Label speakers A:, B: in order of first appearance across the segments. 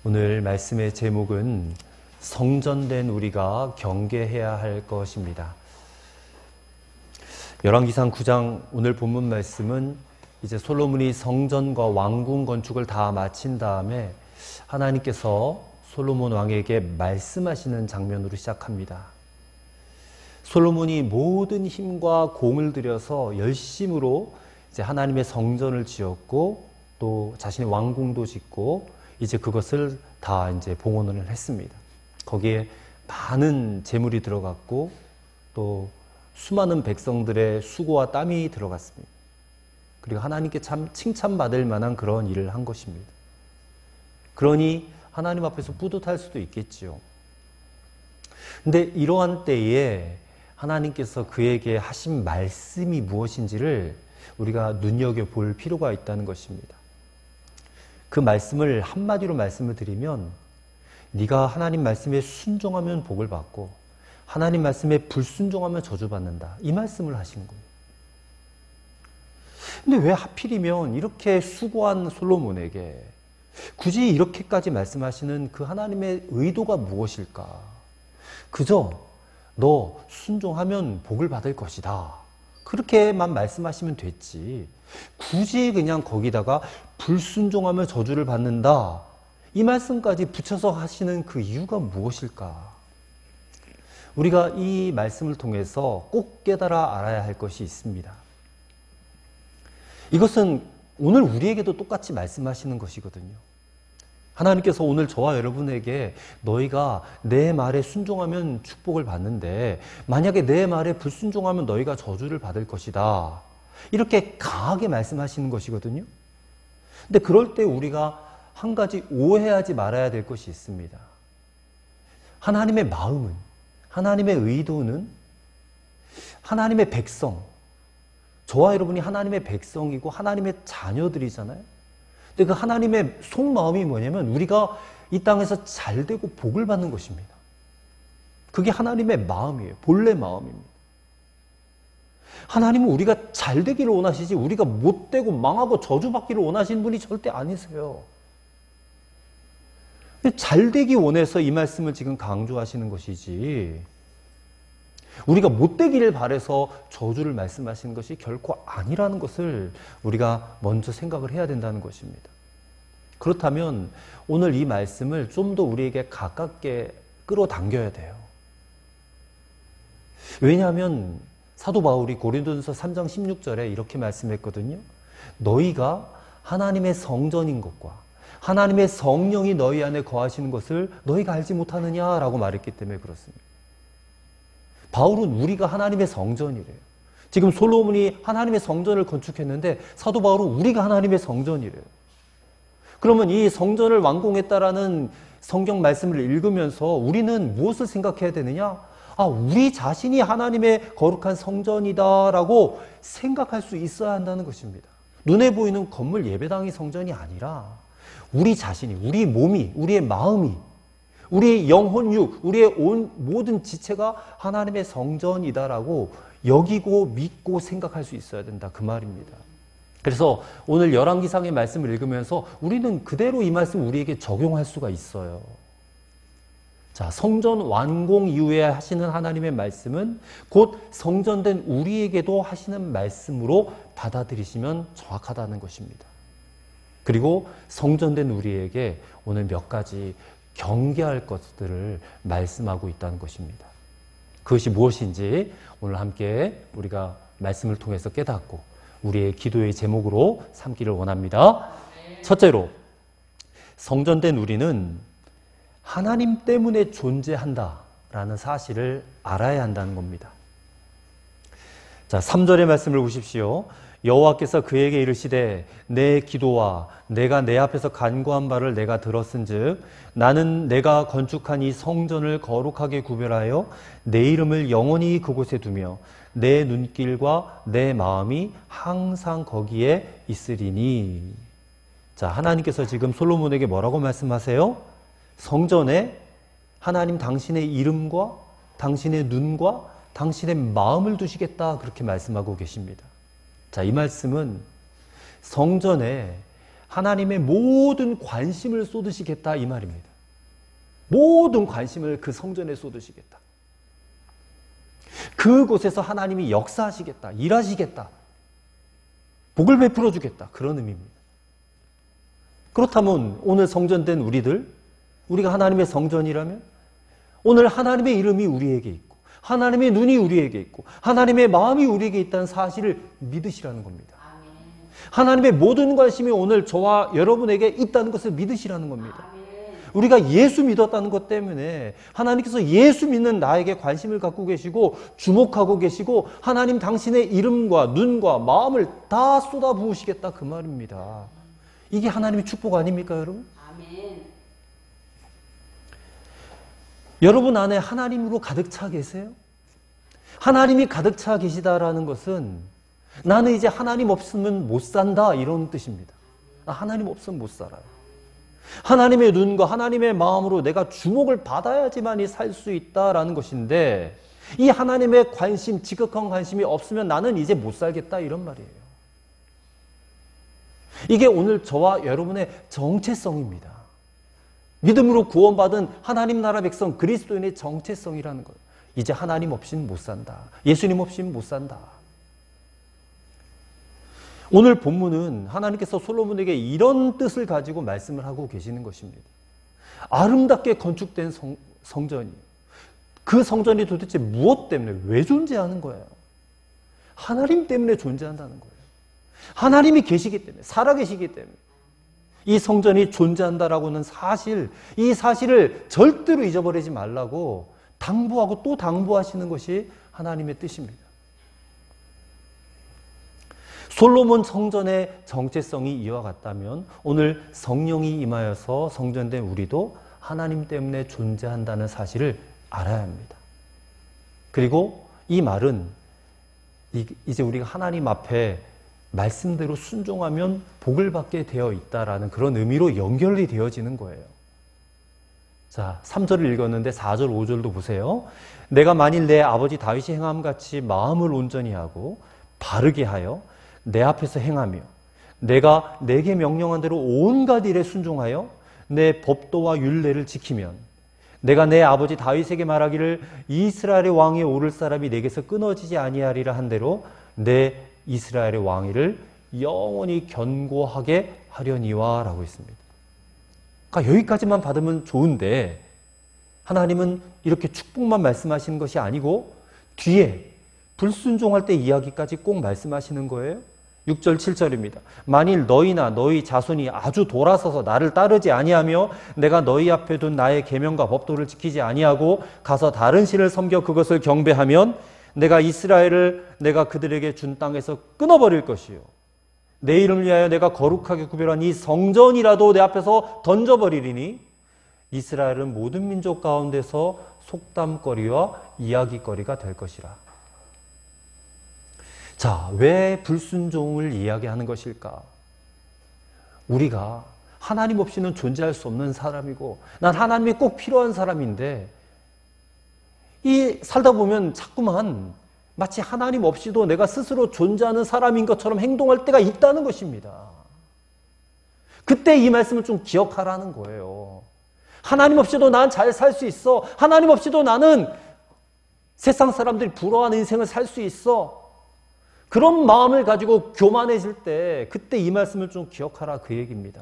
A: 오늘 말씀의 제목은 성전된 우리가 경계해야 할 것입니다. 열왕기상 9장 오늘 본문 말씀은 이제 솔로몬이 성전과 왕궁 건축을 다 마친 다음에 하나님께서 솔로몬 왕에게 말씀하시는 장면으로 시작합니다. 솔로몬이 모든 힘과 공을 들여서 열심으로 이제 하나님의 성전을 지었고 또 자신의 왕궁도 짓고 이제 그것을 다 이제 봉헌을 했습니다. 거기에 많은 재물이 들어갔고 또 수많은 백성들의 수고와 땀이 들어갔습니다. 그리고 하나님께 참 칭찬받을 만한 그런 일을 한 것입니다. 그러니 하나님 앞에서 뿌듯할 수도 있겠지요. 근데 이러한 때에 하나님께서 그에게 하신 말씀이 무엇인지를 우리가 눈여겨볼 필요가 있다는 것입니다. 그 말씀을 한마디로 말씀을 드리면 네가 하나님 말씀에 순종하면 복을 받고 하나님 말씀에 불순종하면 저주받는다. 이 말씀을 하시는 거예요. 근데 왜 하필이면 이렇게 수고한 솔로몬에게 굳이 이렇게까지 말씀하시는 그 하나님의 의도가 무엇일까? 그저 너 순종하면 복을 받을 것이다. 그렇게만 말씀하시면 됐지. 굳이 그냥 거기다가 불순종하며 저주를 받는다. 이 말씀까지 붙여서 하시는 그 이유가 무엇일까? 우리가 이 말씀을 통해서 꼭 깨달아 알아야 할 것이 있습니다. 이것은 오늘 우리에게도 똑같이 말씀하시는 것이거든요. 하나님께서 오늘 저와 여러분에게 너희가 내 말에 순종하면 축복을 받는데 만약에 내 말에 불순종하면 너희가 저주를 받을 것이다. 이렇게 강하게 말씀하시는 것이거든요. 근데 그럴 때 우리가 한 가지 오해하지 말아야 될 것이 있습니다. 하나님의 마음은, 하나님의 의도는 하나님의 백성, 저와 여러분이 하나님의 백성이고 하나님의 자녀들이잖아요. 근데 그 하나님의 속마음이 뭐냐면 우리가 이 땅에서 잘되고 복을 받는 것입니다. 그게 하나님의 마음이에요. 본래 마음입니다. 하나님은 우리가 잘되기를 원하시지 우리가 못되고 망하고 저주받기를 원하시는 분이 절대 아니세요. 잘되기 원해서 이 말씀을 지금 강조하시는 것이지 우리가 못되기를 바라서 저주를 말씀하시는 것이 결코 아니라는 것을 우리가 먼저 생각을 해야 된다는 것입니다. 그렇다면 오늘 이 말씀을 좀 더 우리에게 가깝게 끌어당겨야 돼요. 왜냐하면 사도 바울이 고린도전서 3장 16절에 이렇게 말씀했거든요. 너희가 하나님의 성전인 것과 하나님의 성령이 너희 안에 거하시는 것을 너희가 알지 못하느냐라고 말했기 때문에 그렇습니다. 바울은 우리가 하나님의 성전이래요. 지금 솔로몬이 하나님의 성전을 건축했는데 사도 바울은 우리가 하나님의 성전이래요. 그러면 이 성전을 완공했다라는 성경 말씀을 읽으면서 우리는 무엇을 생각해야 되느냐? 우리 자신이 하나님의 거룩한 성전이다라고 생각할 수 있어야 한다는 것입니다. 눈에 보이는 건물 예배당이 성전이 아니라 우리 자신이, 우리 몸이, 우리의 마음이, 우리의 영혼육, 우리의 모든 지체가 하나님의 성전이다라고 여기고 믿고 생각할 수 있어야 된다. 그 말입니다. 그래서 오늘 열왕기상의 말씀을 읽으면서 우리는 그대로 이 말씀 우리에게 적용할 수가 있어요. 자, 성전 완공 이후에 하시는 하나님의 말씀은 곧 성전된 우리에게도 하시는 말씀으로 받아들이시면 정확하다는 것입니다. 그리고 성전된 우리에게 오늘 몇 가지 경계할 것들을 말씀하고 있다는 것입니다. 그것이 무엇인지 오늘 함께 우리가 말씀을 통해서 깨닫고 우리의 기도의 제목으로 삼기를 원합니다. 첫째로, 성전된 우리는 하나님 때문에 존재한다라는 사실을 알아야 한다는 겁니다. 자, 3절의 말씀을 보십시오. 여호와께서 그에게 이르시되 내 기도와 내가 내 앞에서 간구한 바를 내가 들었은즉 나는 내가 건축한 이 성전을 거룩하게 구별하여 내 이름을 영원히 그곳에 두며 내 눈길과 내 마음이 항상 거기에 있으리니. 자, 하나님께서 지금 솔로몬에게 뭐라고 말씀하세요? 성전에 하나님 당신의 이름과 당신의 눈과 당신의 마음을 두시겠다 그렇게 말씀하고 계십니다. 자, 이 말씀은 성전에 하나님의 모든 관심을 쏟으시겠다 이 말입니다. 모든 관심을 그 성전에 쏟으시겠다. 그곳에서 하나님이 역사하시겠다, 일하시겠다, 복을 베풀어 주겠다, 그런 의미입니다. 그렇다면 오늘 성전된 우리가 하나님의 성전이라면 오늘 하나님의 이름이 우리에게 있고 하나님의 눈이 우리에게 있고 하나님의 마음이 우리에게 있다는 사실을 믿으시라는 겁니다. 하나님의 모든 관심이 오늘 저와 여러분에게 있다는 것을 믿으시라는 겁니다. 우리가 예수 믿었다는 것 때문에 하나님께서 예수 믿는 나에게 관심을 갖고 계시고 주목하고 계시고 하나님 당신의 이름과 눈과 마음을 다 쏟아부으시겠다 그 말입니다. 이게 하나님의 축복 아닙니까, 여러분? 아멘. 여러분 안에 하나님으로 가득 차 계세요? 하나님이 가득 차 계시다라는 것은 나는 이제 하나님 없으면 못 산다 이런 뜻입니다. 하나님 없으면 못 살아요. 하나님의 눈과 하나님의 마음으로 내가 주목을 받아야지만이 살 수 있다라는 것인데 이 하나님의 관심, 지극한 관심이 없으면 나는 이제 못 살겠다 이런 말이에요. 이게 오늘 저와 여러분의 정체성입니다. 믿음으로 구원받은 하나님 나라 백성 그리스도인의 정체성이라는 거예요. 이제 하나님 없이는 못 산다. 예수님 없이는 못 산다. 오늘 본문은 하나님께서 솔로몬에게 이런 뜻을 가지고 말씀을 하고 계시는 것입니다. 아름답게 건축된 성전이에요. 그 성전이 도대체 무엇 때문에 왜 존재하는 거예요? 하나님 때문에 존재한다는 거예요. 하나님이 계시기 때문에, 살아계시기 때문에 이 성전이 존재한다라고는 이 사실을 절대로 잊어버리지 말라고 당부하고 또 당부하시는 것이 하나님의 뜻입니다. 솔로몬 성전의 정체성이 이와 같다면 오늘 성령이 임하여서 성전된 우리도 하나님 때문에 존재한다는 사실을 알아야 합니다. 그리고 이 말은 이제 우리가 하나님 앞에 말씀대로 순종하면 복을 받게 되어 있다라는 그런 의미로 연결이 되어지는 거예요. 자, 3절을 읽었는데 4절, 5절도 보세요. 내가 만일 내 아버지 다윗이 행함같이 마음을 온전히 하고 바르게 하여 내 앞에서 행하며 내가 내게 명령한 대로 온갖 일에 순종하여 내 법도와 율례를 지키면 내가 내 아버지 다윗에게 말하기를 이스라엘의 왕위에 오를 사람이 내게서 끊어지지 아니하리라 한 대로 내 이스라엘의 왕위를 영원히 견고하게 하려니와 라고 했습니다. 그러니까 여기까지만 받으면 좋은데 하나님은 이렇게 축복만 말씀하시는 것이 아니고 뒤에 불순종할 때 이야기까지 꼭 말씀하시는 거예요. 6절 7절입니다. 만일 너희나 너희 자손이 아주 돌아서서 나를 따르지 아니하며 내가 너희 앞에 둔 나의 계명과 법도를 지키지 아니하고 가서 다른 신을 섬겨 그것을 경배하면 내가 이스라엘을 내가 그들에게 준 땅에서 끊어버릴 것이요 내 이름을 위하여 내가 거룩하게 구별한 이 성전이라도 내 앞에서 던져버리리니 이스라엘은 모든 민족 가운데서 속담거리와 이야기거리가 될 것이라. 자, 왜 불순종을 이야기하는 것일까? 우리가 하나님 없이는 존재할 수 없는 사람이고 난 하나님이 꼭 필요한 사람인데 이 살다 보면 자꾸만 마치 하나님 없이도 내가 스스로 존재하는 사람인 것처럼 행동할 때가 있다는 것입니다. 그때 이 말씀을 좀 기억하라는 거예요. 하나님 없이도 난 잘 살 수 있어. 하나님 없이도 나는 세상 사람들이 부러워하는 인생을 살 수 있어. 그런 마음을 가지고 교만해질 때 그때 이 말씀을 좀 기억하라 그 얘기입니다.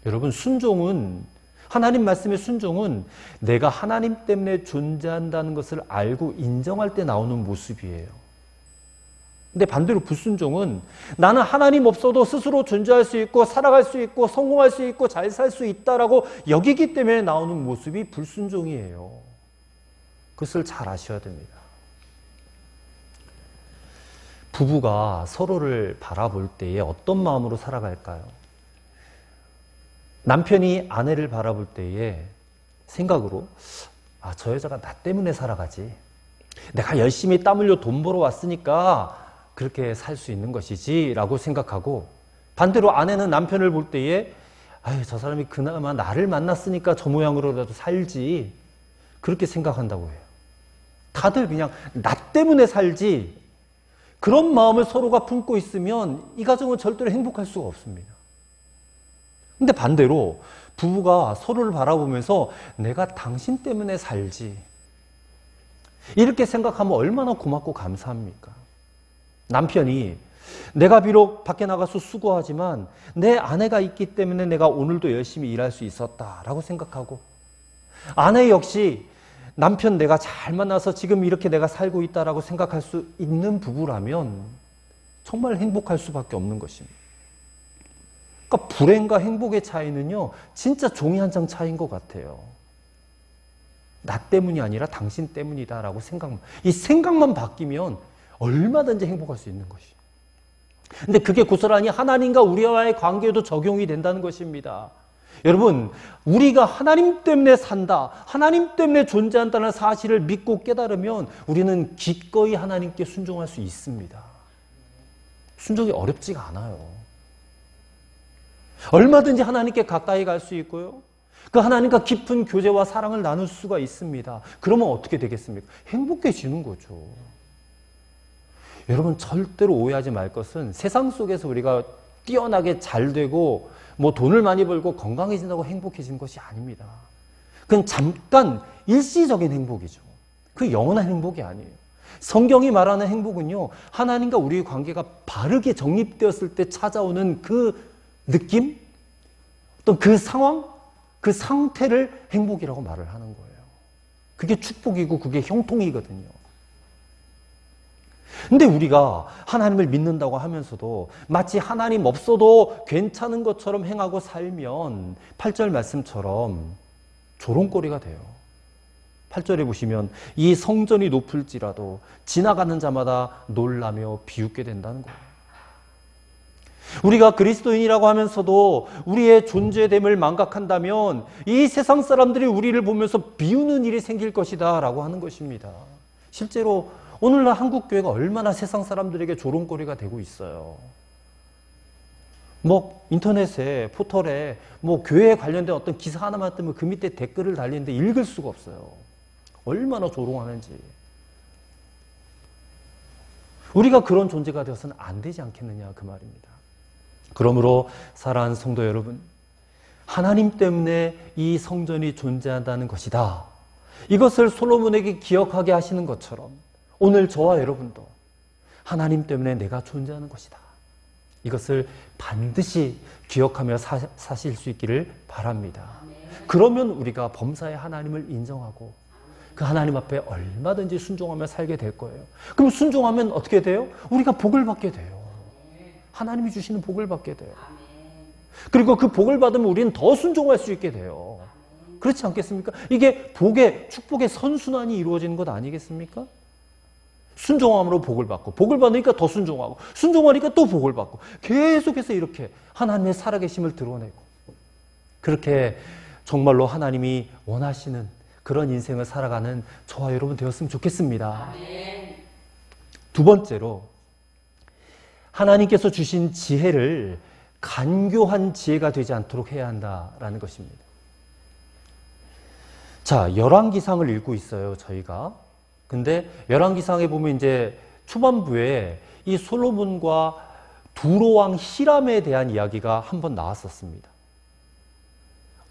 A: 여러분, 순종은 하나님 말씀의 순종은 내가 하나님 때문에 존재한다는 것을 알고 인정할 때 나오는 모습이에요. 근데 반대로 불순종은 나는 하나님 없어도 스스로 존재할 수 있고 살아갈 수 있고 성공할 수 있고 잘 살 수 있다라고 여기기 때문에 나오는 모습이 불순종이에요. 그것을 잘 아셔야 됩니다. 부부가 서로를 바라볼 때에 어떤 마음으로 살아갈까요? 남편이 아내를 바라볼 때에 생각으로 저 여자가 나 때문에 살아가지. 내가 열심히 땀 흘려 돈 벌어 왔으니까 그렇게 살 수 있는 것이지 라고 생각하고 반대로 아내는 남편을 볼 때에 저 사람이 그나마 나를 만났으니까 저 모양으로라도 살지 그렇게 생각한다고 해요. 다들 그냥 나 때문에 살지 그런 마음을 서로가 품고 있으면 이 가정은 절대로 행복할 수가 없습니다. 근데 반대로 부부가 서로를 바라보면서 내가 당신 때문에 살지, 이렇게 생각하면 얼마나 고맙고 감사합니까? 남편이 내가 비록 밖에 나가서 수고하지만 내 아내가 있기 때문에 내가 오늘도 열심히 일할 수 있었다라고 생각하고, 아내 역시 남편 내가 잘 만나서 지금 이렇게 내가 살고 있다라고 생각할 수 있는 부부라면 정말 행복할 수밖에 없는 것입니다. 그러니까 불행과 행복의 차이는요, 진짜 종이 한 장 차이인 것 같아요. 나 때문이 아니라 당신 때문이다라고 이 생각만 바뀌면 얼마든지 행복할 수 있는 것이에요. 근데 그게 고스란히 하나님과 우리와의 관계에도 적용이 된다는 것입니다. 여러분, 우리가 하나님 때문에 산다, 하나님 때문에 존재한다는 사실을 믿고 깨달으면 우리는 기꺼이 하나님께 순종할 수 있습니다. 순종이 어렵지가 않아요. 얼마든지 하나님께 가까이 갈 수 있고요, 그 하나님과 깊은 교제와 사랑을 나눌 수가 있습니다. 그러면 어떻게 되겠습니까? 행복해지는 거죠. 여러분, 절대로 오해하지 말 것은 세상 속에서 우리가 뛰어나게 잘 되고 뭐 돈을 많이 벌고 건강해진다고 행복해지는 것이 아닙니다. 그건 잠깐 일시적인 행복이죠. 그 영원한 행복이 아니에요. 성경이 말하는 행복은요, 하나님과 우리의 관계가 바르게 정립되었을 때 찾아오는 그 느낌, 어떤 그 상황, 그 상태를 행복이라고 말을 하는 거예요. 그게 축복이고 그게 형통이거든요. 근데 우리가 하나님을 믿는다고 하면서도 마치 하나님 없어도 괜찮은 것처럼 행하고 살면 8절 말씀처럼 조롱거리가 돼요. 8절에 보시면 이 성전이 높을지라도 지나가는 자마다 놀라며 비웃게 된다는 거예요. 우리가 그리스도인이라고 하면서도 우리의 존재됨을 망각한다면 이 세상 사람들이 우리를 보면서 비우는 일이 생길 것이다 라고 하는 것입니다. 실제로 오늘날 한국교회가 얼마나 세상 사람들에게 조롱거리가 되고 있어요. 뭐 인터넷에, 포털에 뭐 교회에 관련된 어떤 기사 하나만 뜨면 그 밑에 댓글을 달리는데 읽을 수가 없어요. 얼마나 조롱하는지. 우리가 그런 존재가 되어서는 안 되지 않겠느냐, 그 말입니다. 그러므로 사랑하는 성도 여러분, 하나님 때문에 이 성전이 존재한다는 것이다, 이것을 솔로몬에게 기억하게 하시는 것처럼 오늘 저와 여러분도 하나님 때문에 내가 존재하는 것이다, 이것을 반드시 기억하며 사실 수 있기를 바랍니다. 그러면 우리가 범사의 하나님을 인정하고 그 하나님 앞에 얼마든지 순종하며 살게 될 거예요. 그럼 순종하면 어떻게 돼요? 우리가 복을 받게 돼요. 하나님이 주시는 복을 받게 돼요. 그리고 그 복을 받으면 우리는 더 순종할 수 있게 돼요. 그렇지 않겠습니까? 이게 복의, 축복의 선순환이 이루어지는 것 아니겠습니까? 순종함으로 복을 받고, 복을 받으니까 더 순종하고, 순종하니까 또 복을 받고, 계속해서 이렇게 하나님의 살아계심을 드러내고, 그렇게 정말로 하나님이 원하시는 그런 인생을 살아가는 저와 여러분 되었으면 좋겠습니다. 두 번째로, 하나님께서 주신 지혜를 간교한 지혜가 되지 않도록 해야 한다라는 것입니다. 자, 열왕기상을 읽고 있어요, 저희가. 근데 열왕기상에 보면 이제 초반부에 이 솔로몬과 두로왕 히람에 대한 이야기가 한번 나왔었습니다.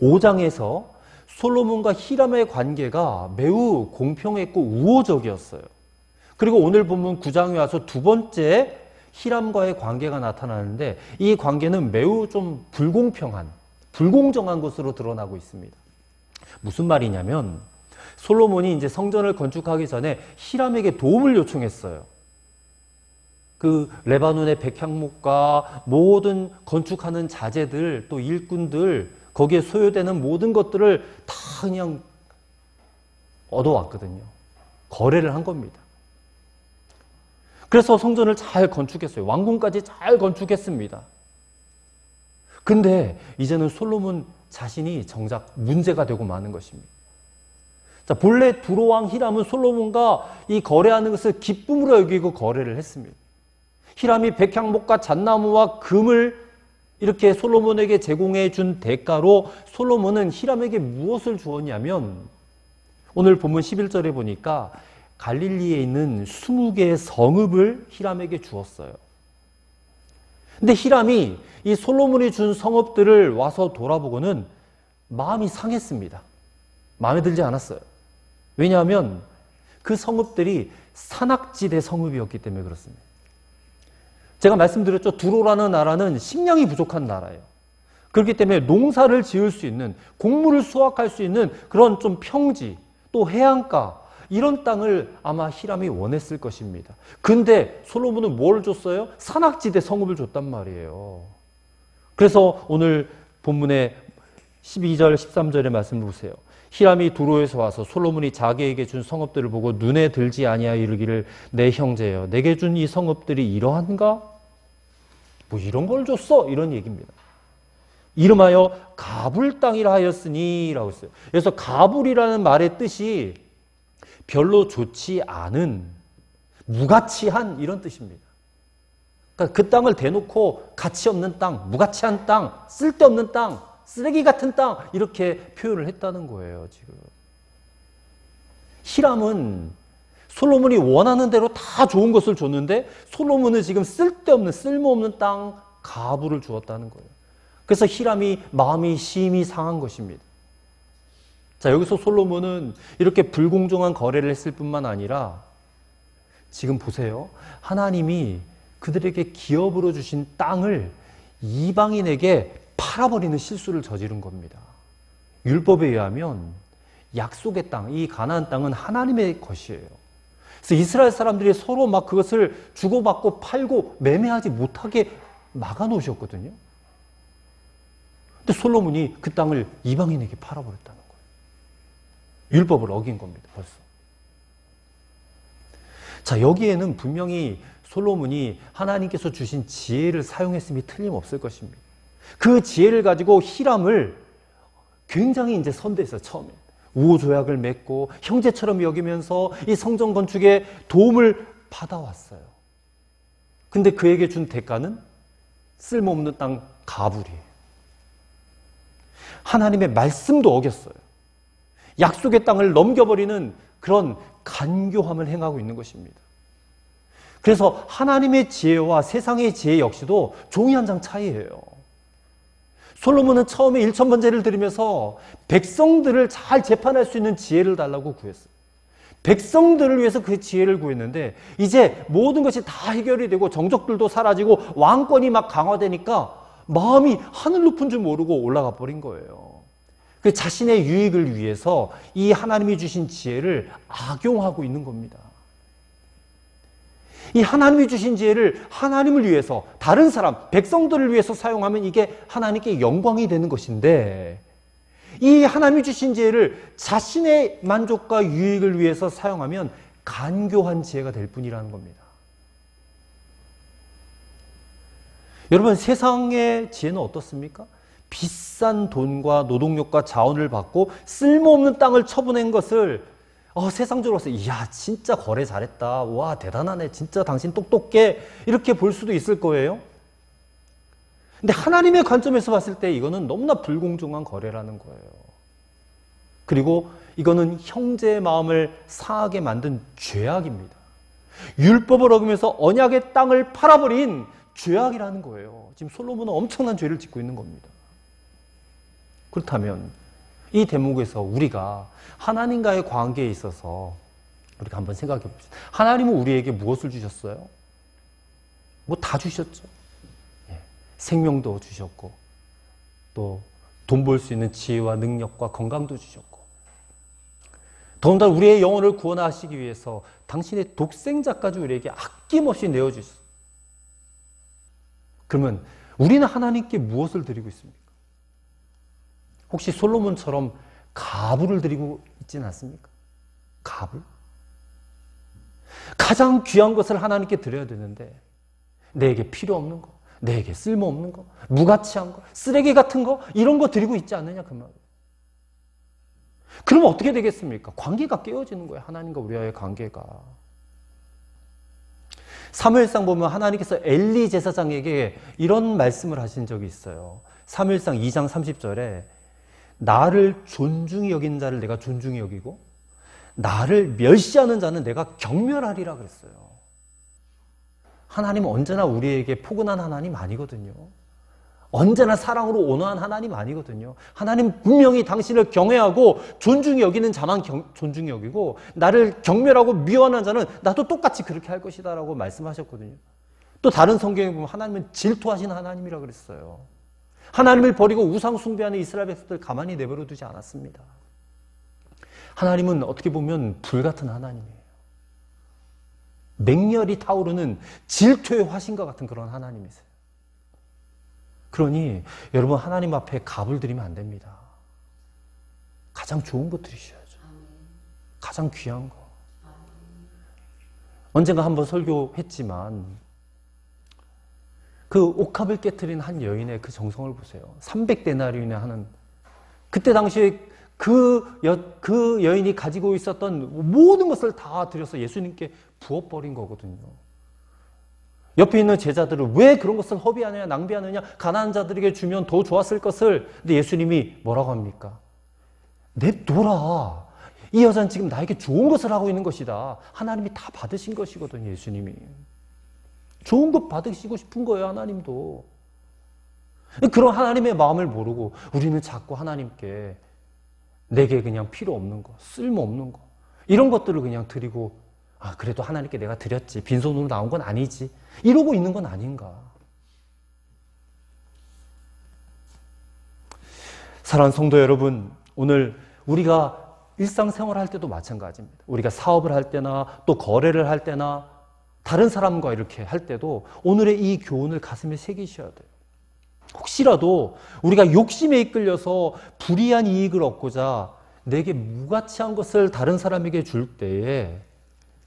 A: 5장에서 솔로몬과 히람의 관계가 매우 공평했고 우호적이었어요. 그리고 오늘 보면 9장에 와서 두 번째 히람과의 관계가 나타나는데 이 관계는 매우 좀 불공평한, 불공정한 것으로 드러나고 있습니다. 무슨 말이냐면 솔로몬이 이제 성전을 건축하기 전에 히람에게 도움을 요청했어요. 그 레바논의 백향목과 모든 건축하는 자재들, 또 일꾼들, 거기에 소요되는 모든 것들을 다 그냥 얻어왔거든요. 거래를 한 겁니다. 그래서 성전을 잘 건축했어요. 왕궁까지 잘 건축했습니다. 근데 이제는 솔로몬 자신이 정작 문제가 되고 마는 것입니다. 자, 본래 두로왕 히람은 솔로몬과 이 거래하는 것을 기쁨으로 여기고 거래를 했습니다. 히람이 백향목과 잣나무와 금을 이렇게 솔로몬에게 제공해 준 대가로 솔로몬은 히람에게 무엇을 주었냐면, 오늘 본문 11절에 보니까 갈릴리에 있는 20개의 성읍을 히람에게 주었어요. 근데 히람이 이 솔로몬이 준 성읍들을 와서 돌아보고는 마음이 상했습니다. 마음에 들지 않았어요. 왜냐하면 그 성읍들이 산악지대 성읍이었기 때문에 그렇습니다. 제가 말씀드렸죠. 두로라는 나라는 식량이 부족한 나라예요. 그렇기 때문에 농사를 지을 수 있는, 곡물을 수확할 수 있는 그런 좀 평지, 또 해안가, 이런 땅을 아마 히람이 원했을 것입니다. 근데 솔로몬은 뭘 줬어요? 산악지대 성읍을 줬단 말이에요. 그래서 오늘 본문의 12절, 13절의 말씀을 보세요. 히람이 두로에서 와서 솔로몬이 자기에게 준 성읍들을 보고 눈에 들지 아니하여 이르기를 내 형제여 내게 준 이 성읍들이 이러한가? 뭐 이런 걸 줬어? 이런 얘기입니다. 이름하여 가불 땅이라 하였으니 라고 했어요. 그래서 가불이라는 말의 뜻이 별로 좋지 않은, 무가치한 이런 뜻입니다. 그러니까 그 땅을 대놓고 가치 없는 땅, 무가치한 땅, 쓸데없는 땅, 쓰레기 같은 땅 이렇게 표현을 했다는 거예요. 지금 히람은 솔로몬이 원하는 대로 다 좋은 것을 줬는데 솔로몬은 지금 쓸데없는, 쓸모없는 땅 가부를 주었다는 거예요. 그래서 히람이 마음이 심히 상한 것입니다. 자, 여기서 솔로몬은 이렇게 불공정한 거래를 했을 뿐만 아니라 지금 보세요. 하나님이 그들에게 기업으로 주신 땅을 이방인에게 팔아버리는 실수를 저지른 겁니다. 율법에 의하면 약속의 땅, 이 가나안 땅은 하나님의 것이에요. 그래서 이스라엘 사람들이 서로 막 그것을 주고받고 팔고 매매하지 못하게 막아놓으셨거든요. 근데 솔로몬이 그 땅을 이방인에게 팔아버렸다는 거예요. 율법을 어긴 겁니다, 벌써. 자, 여기에는 분명히 솔로몬이 하나님께서 주신 지혜를 사용했음이 틀림없을 것입니다. 그 지혜를 가지고 히람을 굉장히 이제 선대했어요, 처음에. 우호조약을 맺고 형제처럼 여기면서 이 성전 건축에 도움을 받아왔어요. 근데 그에게 준 대가는 쓸모없는 땅 가불이에요. 하나님의 말씀도 어겼어요. 약속의 땅을 넘겨버리는 그런 간교함을 행하고 있는 것입니다. 그래서 하나님의 지혜와 세상의 지혜 역시도 종이 한 장 차이예요. 솔로몬은 처음에 1,000번제를 드리면서 백성들을 잘 재판할 수 있는 지혜를 달라고 구했어요. 백성들을 위해서 그 지혜를 구했는데 이제 모든 것이 다 해결이 되고 정적들도 사라지고 왕권이 막 강화되니까 마음이 하늘 높은 줄 모르고 올라가 버린 거예요. 그 자신의 유익을 위해서 이 하나님이 주신 지혜를 악용하고 있는 겁니다. 이 하나님이 주신 지혜를 하나님을 위해서, 다른 사람, 백성들을 위해서 사용하면 이게 하나님께 영광이 되는 것인데 이 하나님이 주신 지혜를 자신의 만족과 유익을 위해서 사용하면 간교한 지혜가 될 뿐이라는 겁니다. 여러분, 세상의 지혜는 어떻습니까? 비싼 돈과 노동력과 자원을 받고 쓸모없는 땅을 처분한 것을 세상적으로 봐서 이야 진짜 거래 잘했다, 와 대단하네, 진짜 당신 똑똑해, 이렇게 볼 수도 있을 거예요. 근데 하나님의 관점에서 봤을 때 이거는 너무나 불공정한 거래라는 거예요. 그리고 이거는 형제의 마음을 상하게 만든 죄악입니다. 율법을 어기면서 언약의 땅을 팔아버린 죄악이라는 거예요. 지금 솔로몬은 엄청난 죄를 짓고 있는 겁니다. 그렇다면 이 대목에서 우리가 하나님과의 관계에 있어서 우리가 한번 생각해 봅시다. 하나님은 우리에게 무엇을 주셨어요? 뭐 다 주셨죠. 생명도 주셨고 또 돈 벌 수 있는 지혜와 능력과 건강도 주셨고 더군다나 우리의 영혼을 구원하시기 위해서 당신의 독생자까지 우리에게 아낌없이 내어주셨어요. 그러면 우리는 하나님께 무엇을 드리고 있습니까? 혹시 솔로몬처럼 가불을 드리고 있지는 않습니까? 가불? 가장 귀한 것을 하나님께 드려야 되는데 내게 필요 없는 거, 내게 쓸모없는 거, 무가치한 거, 쓰레기 같은 거 이런 거 드리고 있지 않느냐 그 말이에요. 그러면 어떻게 되겠습니까? 관계가 깨어지는 거예요. 하나님과 우리와의 관계가. 사무엘상 보면 하나님께서 엘리 제사장에게 이런 말씀을 하신 적이 있어요. 사무엘상 2장 30절에 나를 존중히 여기는 자를 내가 존중히 여기고 나를 멸시하는 자는 내가 경멸하리라 그랬어요. 하나님은 언제나 우리에게 포근한 하나님 아니거든요. 언제나 사랑으로 온화한 하나님 아니거든요. 하나님 분명히 당신을 경외하고 존중히 여기는 자만 존중히 여기고 나를 경멸하고 미워하는 자는 나도 똑같이 그렇게 할 것이다 라고 말씀하셨거든요. 또 다른 성경에 보면 하나님은 질투하시는 하나님이라고 그랬어요. 하나님을 버리고 우상 숭배하는 이스라엘 백성들 가만히 내버려 두지 않았습니다. 하나님은 어떻게 보면 불같은 하나님이에요. 맹렬히 타오르는 질투의 화신과 같은 그런 하나님이세요. 그러니 여러분 하나님 앞에 값을 드리면 안 됩니다. 가장 좋은 것 드리셔야죠. 가장 귀한 거. 언젠가 한번 설교했지만 그 옥합을 깨트린 한 여인의 그 정성을 보세요. 300데나리온에 하는 그때 당시에 그 여인이 가지고 있었던 모든 것을 다 들여서 예수님께 부어버린 거거든요. 옆에 있는 제자들은 왜 그런 것을 허비하느냐 낭비하느냐 가난한 자들에게 주면 더 좋았을 것을. 근데 예수님이 뭐라고 합니까? 냅둬라. 이 여자는 지금 나에게 좋은 것을 하고 있는 것이다. 하나님이 다 받으신 것이거든요. 예수님이. 좋은 것 받으시고 싶은 거예요. 하나님도. 그런 하나님의 마음을 모르고 우리는 자꾸 하나님께 내게 그냥 필요 없는 거, 쓸모없는 거 이런 것들을 그냥 드리고 그래도 하나님께 내가 드렸지. 빈손으로 나온 건 아니지. 이러고 있는 건 아닌가. 사랑하는 성도 여러분, 오늘 우리가 일상생활을 할 때도 마찬가지입니다. 우리가 사업을 할 때나 또 거래를 할 때나 다른 사람과 이렇게 할 때도 오늘의 이 교훈을 가슴에 새기셔야 돼요. 혹시라도 우리가 욕심에 이끌려서 불이한 이익을 얻고자 내게 무가치한 것을 다른 사람에게 줄 때에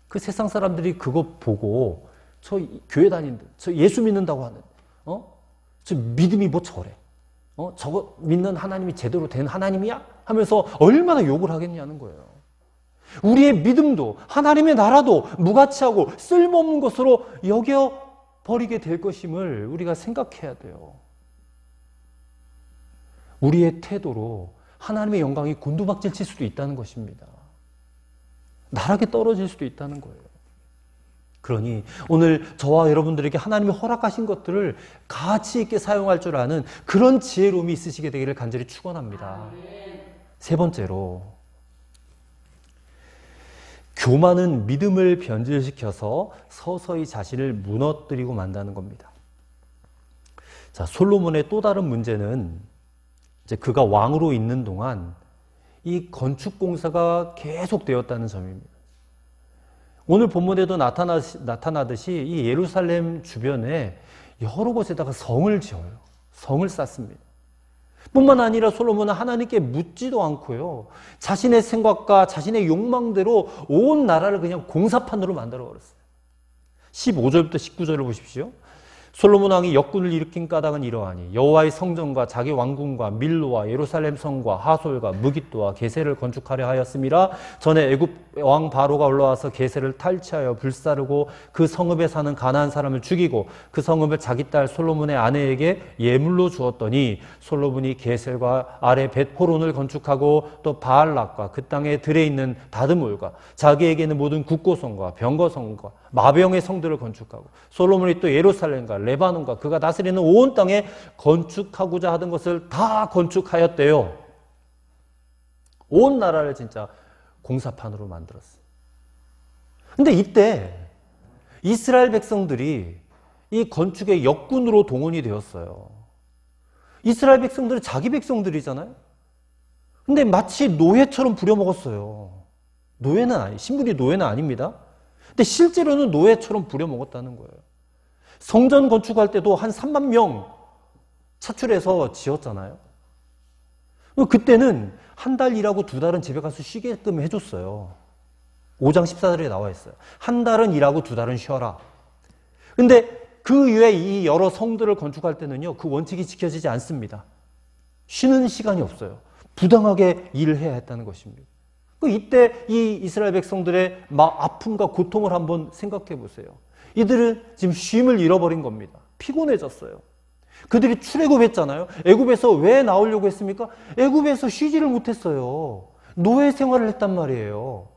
A: 그 세상 사람들이 그거 보고 저 교회 다닌다, 저 예수 믿는다고 하는, 저 믿음이 뭐 저래, 저거 믿는 하나님이 제대로 된 하나님이야? 하면서 얼마나 욕을 하겠냐는 거예요. 우리의 믿음도 하나님의 나라도 무가치하고 쓸모없는 것으로 여겨버리게 될 것임을 우리가 생각해야 돼요. 우리의 태도로 하나님의 영광이 곤두박질 칠 수도 있다는 것입니다. 나락에 떨어질 수도 있다는 거예요. 그러니 오늘 저와 여러분들에게 하나님이 허락하신 것들을 가치 있게 사용할 줄 아는 그런 지혜로움이 있으시게 되기를 간절히 축원합니다. 세 번째로, 교만은 믿음을 변질시켜서 서서히 자신을 무너뜨리고 만다는 겁니다. 자, 솔로몬의 또 다른 문제는 이제 그가 왕으로 있는 동안 이 건축 공사가 계속되었다는 점입니다. 오늘 본문에도 나타나듯이 이 예루살렘 주변에 여러 곳에다가 성을 지어요. 성을 쌓습니다. 뿐만 아니라 솔로몬은 하나님께 묻지도 않고요. 자신의 생각과 자신의 욕망대로 온 나라를 그냥 공사판으로 만들어버렸어요. 15절부터 19절을 보십시오. 솔로몬 왕이 역군을 일으킨 까닭은 이러하니 여호와의 성전과 자기 왕궁과 밀로와 예루살렘 성과 하솔과 무깃도와 게셀을 건축하려 하였음이라. 전에 애굽 왕 바로가 올라와서 게셀을 탈취하여 불사르고 그 성읍에 사는 가나안 사람을 죽이고 그 성읍을 자기 딸 솔로몬의 아내에게 예물로 주었더니 솔로몬이 게셀과 아래 벳호론을 건축하고 또 바알락과 그 땅에 들에 있는 다드몰과 자기에게는 모든 국고성과 병거성과 마병의 성들을 건축하고 솔로몬이 또 예루살렘과 레바논과 그가 다스리는 온 땅에 건축하고자 하던 것을 다 건축하였대요. 온 나라를 진짜 공사판으로 만들었어요. 근데 이때 이스라엘 백성들이 이 건축의 역군으로 동원이 되었어요. 이스라엘 백성들은 자기 백성들이잖아요. 근데 마치 노예처럼 부려먹었어요. 신분이 노예는 아닙니다. 근데 실제로는 노예처럼 부려먹었다는 거예요. 성전 건축할 때도 한 3만 명 차출해서 지었잖아요. 그때는 한 달 일하고 두 달은 집에 가서 쉬게끔 해줬어요. 5장 14절에 나와 있어요. 한 달은 일하고 두 달은 쉬어라. 근데 그 이후에 이 여러 성들을 건축할 때는요, 그 원칙이 지켜지지 않습니다. 쉬는 시간이 없어요. 부당하게 일을 해야 했다는 것입니다. 이때 이 이스라엘 백성들의 아픔과 고통을 한번 생각해 보세요. 이들은 지금 쉼을 잃어버린 겁니다. 피곤해졌어요. 그들이 출애굽했잖아요. 애굽에서 왜 나오려고 했습니까? 애굽에서 쉬지를 못했어요. 노예 생활을 했단 말이에요.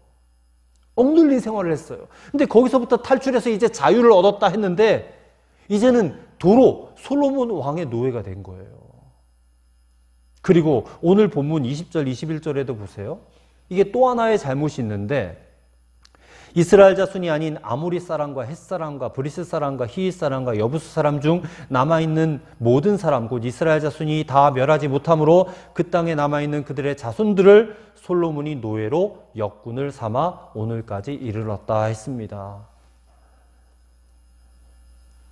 A: 억눌린 생활을 했어요. 근데 거기서부터 탈출해서 이제 자유를 얻었다 했는데 이제는 도로 솔로몬 왕의 노예가 된 거예요. 그리고 오늘 본문 20절, 21절에도 보세요. 이게 또 하나의 잘못이 있는데 이스라엘 자손이 아닌 아모리 사람과 헷 사람과 브리스 사람과 히윗 사람과 여부스 사람 중 남아있는 모든 사람 곧 이스라엘 자손이 다 멸하지 못함으로 그 땅에 남아있는 그들의 자손들을 솔로몬이 노예로 역군을 삼아 오늘까지 이르렀다 했습니다.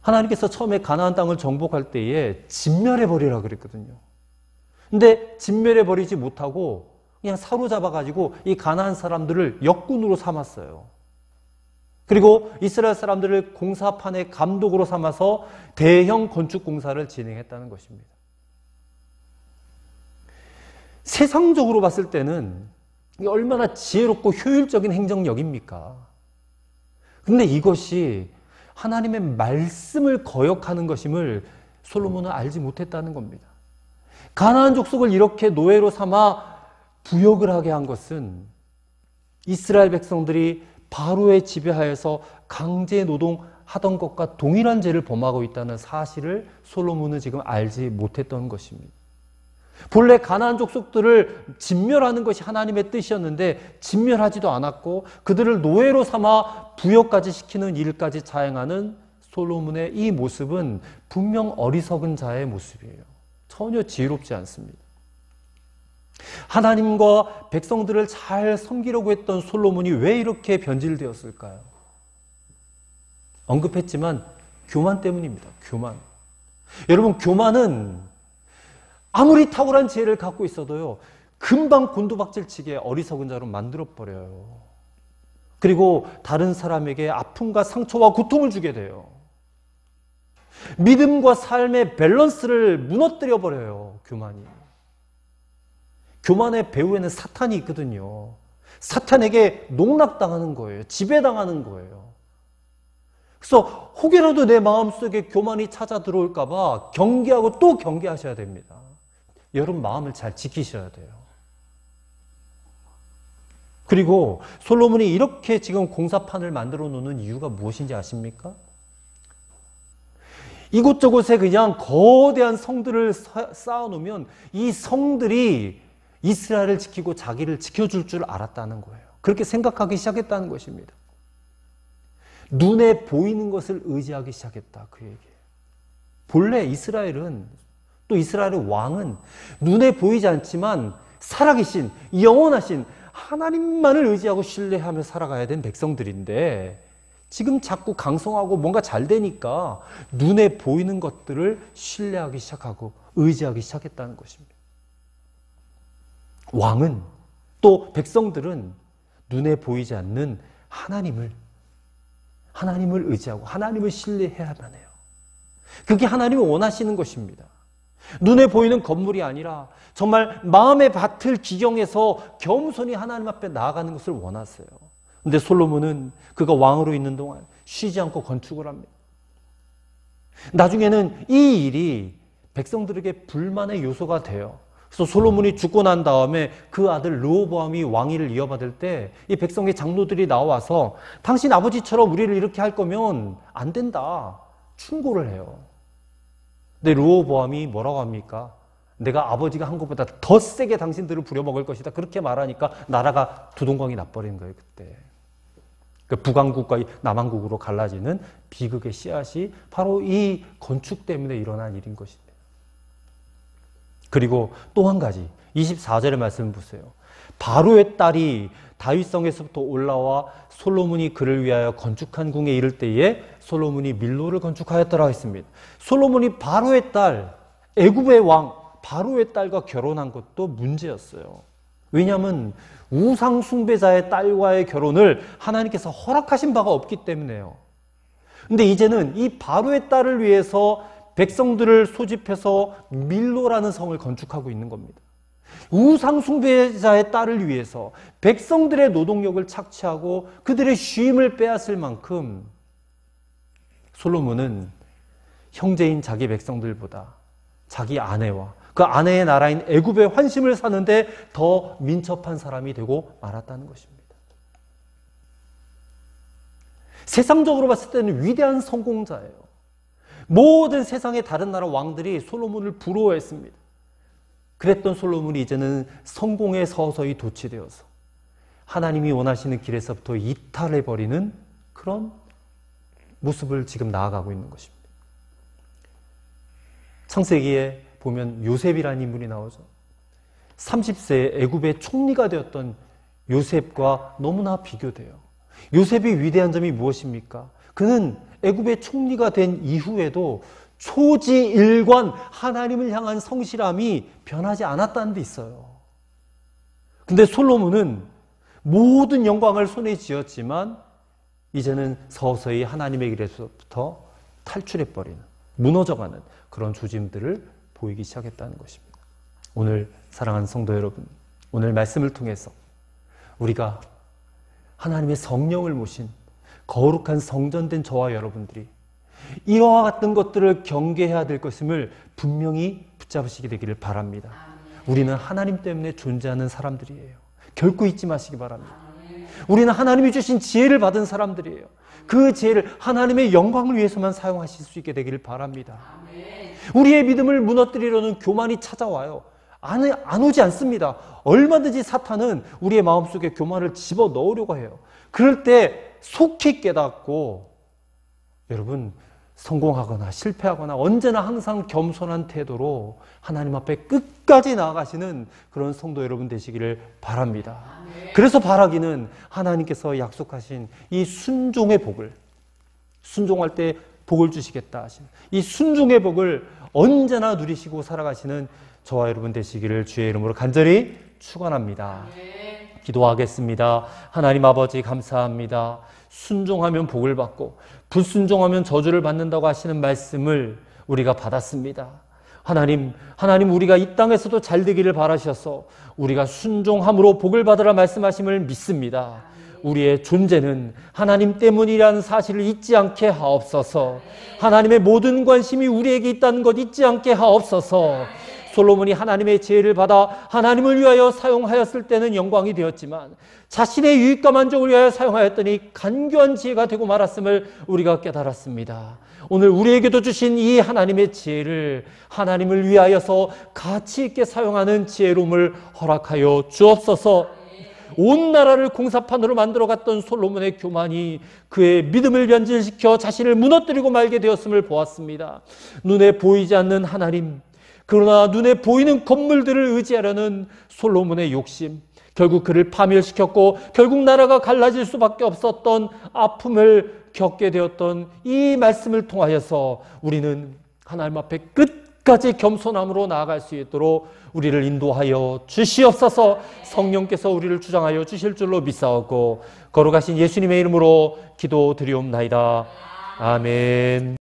A: 하나님께서 처음에 가나안 땅을 정복할 때에 진멸해버리라 그랬거든요. 근데 진멸해버리지 못하고 그냥 사로잡아가지고 이 가나안 사람들을 역군으로 삼았어요. 그리고 이스라엘 사람들을 공사판의 감독으로 삼아서 대형 건축 공사를 진행했다는 것입니다. 세상적으로 봤을 때는 이게 얼마나 지혜롭고 효율적인 행정력입니까? 근데 이것이 하나님의 말씀을 거역하는 것임을 솔로몬은 알지 못했다는 겁니다. 가나안 족속을 이렇게 노예로 삼아 부역을 하게 한 것은 이스라엘 백성들이 바로의 지배하에서 강제 노동하던 것과 동일한 죄를 범하고 있다는 사실을 솔로몬은 지금 알지 못했던 것입니다. 본래 가나안 족속들을 진멸하는 것이 하나님의 뜻이었는데 진멸하지도 않았고 그들을 노예로 삼아 부역까지 시키는 일까지 자행하는 솔로몬의 이 모습은 분명 어리석은 자의 모습이에요. 전혀 지혜롭지 않습니다. 하나님과 백성들을 잘 섬기려고 했던 솔로몬이 왜 이렇게 변질되었을까요? 언급했지만 교만 때문입니다. 교만. 여러분, 교만은 아무리 탁월한 지혜를 갖고 있어도요, 금방 곤두박질치게 어리석은 자로 만들어버려요. 그리고 다른 사람에게 아픔과 상처와 고통을 주게 돼요. 믿음과 삶의 밸런스를 무너뜨려버려요, 교만이. 교만의 배후에는 사탄이 있거든요. 사탄에게 농락당하는 거예요. 지배당하는 거예요. 그래서 혹여라도 내 마음속에 교만이 찾아 들어올까 봐 경계하고 또 경계하셔야 됩니다. 여러분 마음을 잘 지키셔야 돼요. 그리고 솔로몬이 이렇게 지금 공사판을 만들어 놓는 이유가 무엇인지 아십니까? 이곳저곳에 그냥 거대한 성들을 쌓아놓으면 이 성들이 이스라엘을 지키고 자기를 지켜줄 줄 알았다는 거예요. 그렇게 생각하기 시작했다는 것입니다. 눈에 보이는 것을 의지하기 시작했다. 그 얘기예요. 본래 이스라엘은 또 이스라엘의 왕은 눈에 보이지 않지만 살아계신 영원하신 하나님만을 의지하고 신뢰하며 살아가야 된 백성들인데 지금 자꾸 강성하고 뭔가 잘 되니까 눈에 보이는 것들을 신뢰하기 시작하고 의지하기 시작했다는 것입니다. 왕은 또 백성들은 눈에 보이지 않는 하나님을 의지하고 하나님을 신뢰해야만 해요. 그게 하나님이 원하시는 것입니다. 눈에 보이는 건물이 아니라 정말 마음의 밭을 기경해서 겸손히 하나님 앞에 나아가는 것을 원하세요. 근데 솔로몬은 그가 왕으로 있는 동안 쉬지 않고 건축을 합니다. 나중에는 이 일이 백성들에게 불만의 요소가 돼요. 그래서 솔로몬이 죽고 난 다음에 그 아들 르호보암이 왕위를 이어받을 때 이 백성의 장로들이 나와서 당신 아버지처럼 우리를 이렇게 할 거면 안 된다. 충고를 해요. 근데 르호보암이 뭐라고 합니까? 내가 아버지가 한 것보다 더 세게 당신들을 부려먹을 것이다. 그렇게 말하니까 나라가 두동강이 나버린 거예요. 그때. 그 북왕국과 남왕국으로 갈라지는 비극의 씨앗이 바로 이 건축 때문에 일어난 일인 것입니다. 그리고 또 한 가지 24절의 말씀을 보세요. 바로의 딸이 다윗성에서부터 올라와 솔로몬이 그를 위하여 건축한 궁에 이를 때에 솔로몬이 밀로를 건축하였더라 했습니다. 솔로몬이 바로의 딸, 애굽의 왕 바로의 딸과 결혼한 것도 문제였어요. 왜냐하면 우상 숭배자의 딸과의 결혼을 하나님께서 허락하신 바가 없기 때문에요. 근데 이제는 이 바로의 딸을 위해서 백성들을 소집해서 밀로라는 성을 건축하고 있는 겁니다. 우상 숭배자의 딸을 위해서 백성들의 노동력을 착취하고 그들의 쉼을 빼앗을 만큼 솔로몬은 형제인 자기 백성들보다 자기 아내와 그 아내의 나라인 애굽의 환심을 사는데 더 민첩한 사람이 되고 말았다는 것입니다. 세상적으로 봤을 때는 위대한 성공자예요. 모든 세상의 다른 나라 왕들이 솔로몬을 부러워했습니다. 그랬던 솔로몬이 이제는 성공에 서서히 도취되어서 하나님이 원하시는 길에서부터 이탈해버리는 그런 모습을 지금 나아가고 있는 것입니다. 창세기에 보면 요셉이라는 인물이 나오죠. 30세 애굽의 총리가 되었던 요셉과 너무나 비교돼요. 요셉이 위대한 점이 무엇입니까? 그는 애굽의 총리가 된 이후에도 초지일관 하나님을 향한 성실함이 변하지 않았다는 데 있어요. 근데 솔로몬은 모든 영광을 손에 쥐었지만 이제는 서서히 하나님의 길에서부터 탈출해버리는, 무너져가는 그런 조짐들을 보이기 시작했다는 것입니다. 오늘 사랑하는 성도 여러분, 오늘 말씀을 통해서 우리가 하나님의 성령을 모신 거룩한 성전된 저와 여러분들이 이와 같은 것들을 경계해야 될 것임을 분명히 붙잡으시게 되기를 바랍니다. 우리는 하나님 때문에 존재하는 사람들이에요. 결코 잊지 마시기 바랍니다. 우리는 하나님이 주신 지혜를 받은 사람들이에요. 그 지혜를 하나님의 영광을 위해서만 사용하실 수 있게 되기를 바랍니다. 우리의 믿음을 무너뜨리려는 교만이 찾아와요. 안 오지 않습니다. 얼마든지 사탄은 우리의 마음속에 교만을 집어넣으려고 해요. 그럴 때 속히 깨닫고 여러분 성공하거나 실패하거나 언제나 항상 겸손한 태도로 하나님 앞에 끝까지 나아가시는 그런 성도 여러분 되시기를 바랍니다. 그래서 바라기는 하나님께서 약속하신 이 순종의 복을, 순종할 때 복을 주시겠다 하신 이 순종의 복을 언제나 누리시고 살아가시는 저와 여러분 되시기를 주의 이름으로 간절히 축원합니다. 기도하겠습니다. 하나님 아버지 감사합니다. 순종하면 복을 받고 불순종하면 저주를 받는다고 하시는 말씀을 우리가 받았습니다. 하나님 우리가 이 땅에서도 잘 되기를 바라셔서 우리가 순종함으로 복을 받으라 말씀하심을 믿습니다. 우리의 존재는 하나님 때문이라는 사실을 잊지 않게 하옵소서. 하나님의 모든 관심이 우리에게 있다는 것 잊지 않게 하옵소서. 솔로몬이 하나님의 지혜를 받아 하나님을 위하여 사용하였을 때는 영광이 되었지만 자신의 유익과 만족을 위하여 사용하였더니 간교한 지혜가 되고 말았음을 우리가 깨달았습니다. 오늘 우리에게도 주신 이 하나님의 지혜를 하나님을 위하여서 가치 있게 사용하는 지혜로움을 허락하여 주옵소서. 온 나라를 공사판으로 만들어갔던 솔로몬의 교만이 그의 믿음을 변질시켜 자신을 무너뜨리고 말게 되었음을 보았습니다. 눈에 보이지 않는 하나님, 그러나 눈에 보이는 건물들을 의지하려는 솔로몬의 욕심, 결국 그를 파멸시켰고 결국 나라가 갈라질 수밖에 없었던 아픔을 겪게 되었던 이 말씀을 통하여서 우리는 하나님 앞에 끝까지 겸손함으로 나아갈 수 있도록 우리를 인도하여 주시옵소서. 성령께서 우리를 주장하여 주실 줄로 믿사오고 거룩하신 예수님의 이름으로 기도드리옵나이다. 아멘.